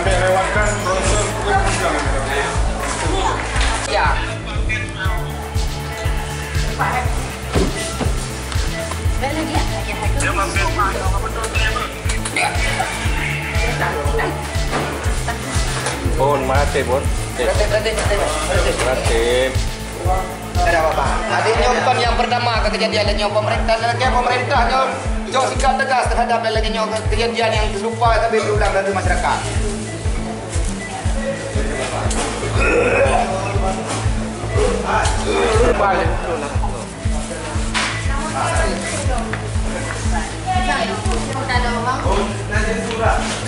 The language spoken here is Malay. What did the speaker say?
sampai lewatkan brosur undang-undang. Ya. Bon, mati, Bon. Mati. Ada apa-apa. Adik nyonton yang pertama kejadian nyom pemerintah nyom jauh sikap tegas terhadap nyom kejadian yang lupa tapi berulang dari masyarakat. Balik dulu lah. Ada orang.